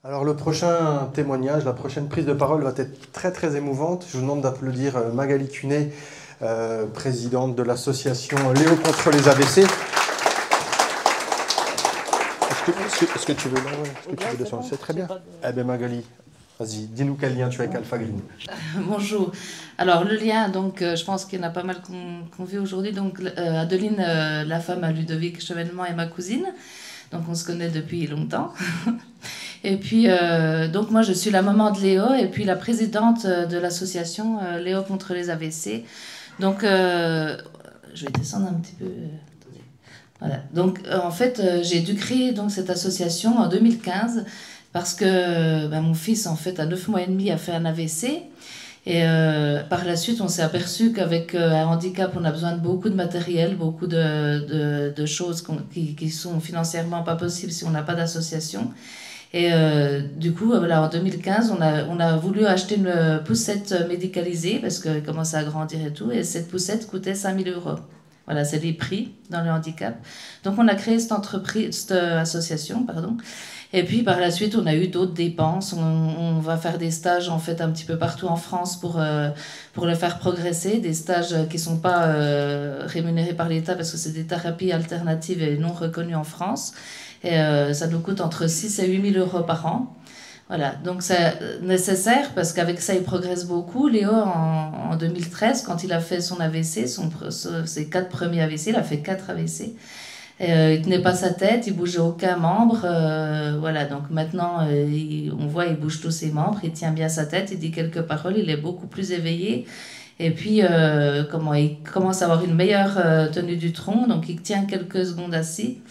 Alors le prochain témoignage, la prochaine prise de parole va être très très émouvante. Je vous demande d'applaudir Magali Cunet, présidente de l'association Léo contre les AVC. Est-ce que tu veux là, ouais. Est-ce que tu veux descendre? C'est très bien. Eh bien Magali, vas-y, dis-nous quel lien tu as avec Alpha Green. Bonjour. Alors le lien, donc je pense qu'il y en a pas mal qu'on vit aujourd'hui. Donc Adeline, la femme à Ludovic Chevènement, est ma cousine. Donc on se connaît depuis longtemps. Et puis donc moi je suis la maman de Léo et puis la présidente de l'association Léo contre les AVC. Donc je vais descendre un petit peu. Voilà. Donc en fait j'ai dû créer donc cette association en 2015 parce que mon fils en fait à 9 mois et demi a fait un AVC. Et par la suite, on s'est aperçu qu'avec un handicap, on a besoin de beaucoup de matériel, beaucoup de choses qui sont financièrement pas possibles si on n'a pas d'association. Et du coup, voilà, en 2015, on a voulu acheter une poussette médicalisée parce qu'elle commençait à grandir et tout. Et cette poussette coûtait 5 000 €. Voilà, c'est les prix dans le handicap. Donc, on a créé cette association, pardon. Et puis par la suite, on a eu d'autres dépenses. On va faire des stages en fait un petit peu partout en France pour le faire progresser. Des stages qui ne sont pas rémunérés par l'État parce que c'est des thérapies alternatives et non reconnues en France. Et ça nous coûte entre 6 et 8 000 € par an. Voilà, donc c'est nécessaire parce qu'avec ça, il progresse beaucoup. Léo, en 2013, quand il a fait son AVC, ses 4 premiers AVC, il a fait 4 AVC. Il tenait pas sa tête, il bougeait aucun membre. Voilà, donc maintenant, on voit, il bouge tous ses membres, il tient bien sa tête, il dit quelques paroles, il est beaucoup plus éveillé. Et puis, il commence à avoir une meilleure tenue du tronc, donc il tient quelques secondes assis.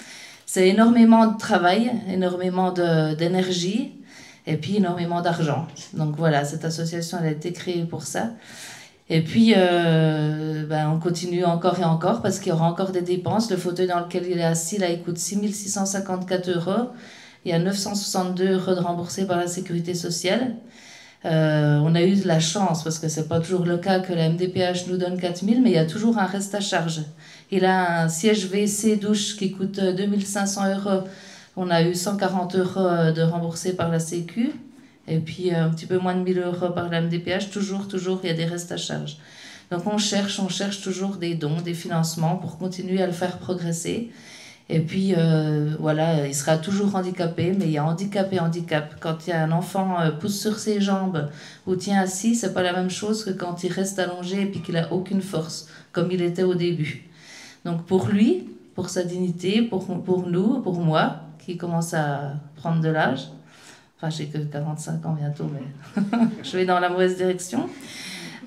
C'est énormément de travail, énormément d'énergie, et puis énormément d'argent. Donc voilà, cette association, elle a été créée pour ça. Et puis, on continue encore et encore parce qu'il y aura encore des dépenses. Le fauteuil dans lequel il est assis, là, il coûte 6 654 €. Il y a 962 € de remboursés par la sécurité sociale. On a eu de la chance, parce que ce n'est pas toujours le cas, que la MDPH nous donne 4 000, mais il y a toujours un reste à charge. Il a un siège WC douche qui coûte 2 500 €. On a eu 140 € de remboursés par la Sécu. Et puis un petit peu moins de 1 000 € par la MDPH, toujours, il y a des restes à charge. Donc on cherche toujours des dons, des financements pour continuer à le faire progresser. Et puis voilà, il sera toujours handicapé, mais il y a handicap et handicap. Quand il y a un enfant pousse sur ses jambes ou tient assis, c'est pas la même chose que quand il reste allongé et puis qu'il a aucune force, comme il était au début. Donc pour lui, pour sa dignité, pour nous, pour moi, qui commence à prendre de l'âge. Enfin, j'ai que 45 ans bientôt, mais je vais dans la mauvaise direction.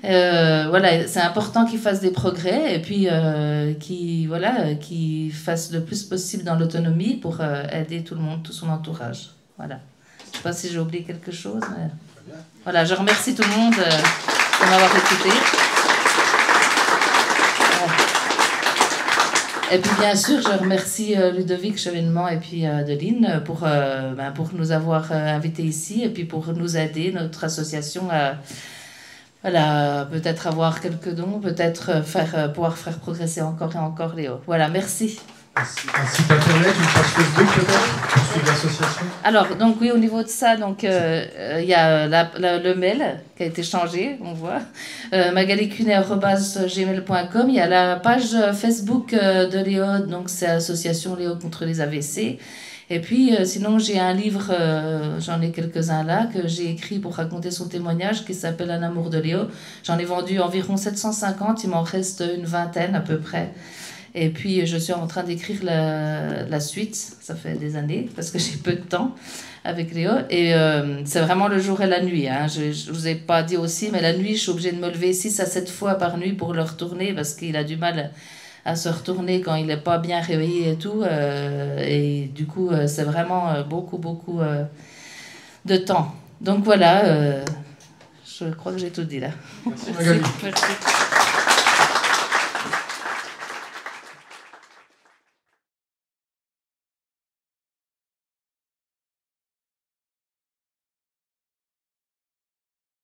Voilà, c'est important qu'il fasse des progrès et puis qu'il fasse le plus possible dans l'autonomie pour aider tout le monde, tout son entourage. Voilà. Je ne sais pas si j'ai oublié quelque chose, mais voilà, je remercie tout le monde de m'avoir écouté. Et puis bien sûr, je remercie Ludovic Chevènement et puis Adeline pour nous avoir invités ici et puis pour nous aider, notre association, à peut-être avoir quelques dons, peut-être pouvoir faire progresser encore et encore Léo. Voilà, merci. Un site internet, une page Facebook peut-être pour suivre l'association? Alors, donc oui, au niveau de ça, donc il y a le mail qui a été changé, on voit, magalicunet@gmail.com. Il y a la page Facebook de Léo, donc c'est Association Léo contre les AVC. Et puis, sinon, j'ai un livre, j'en ai quelques-uns là, que j'ai écrit pour raconter son témoignage, qui s'appelle Un amour de Léo. J'en ai vendu environ 750, il m'en reste une vingtaine à peu près. Et puis, je suis en train d'écrire la suite. Ça fait des années, parce que j'ai peu de temps avec Léo. Et c'est vraiment le jour et la nuit. Hein. Je ne vous ai pas dit aussi, mais la nuit, je suis obligée de me lever 6 à 7 fois par nuit pour le retourner, parce qu'il a du mal à se retourner quand il n'est pas bien réveillé et tout. Et du coup, c'est vraiment beaucoup de temps. Donc voilà, je crois que j'ai tout dit là. Merci Magali. Merci.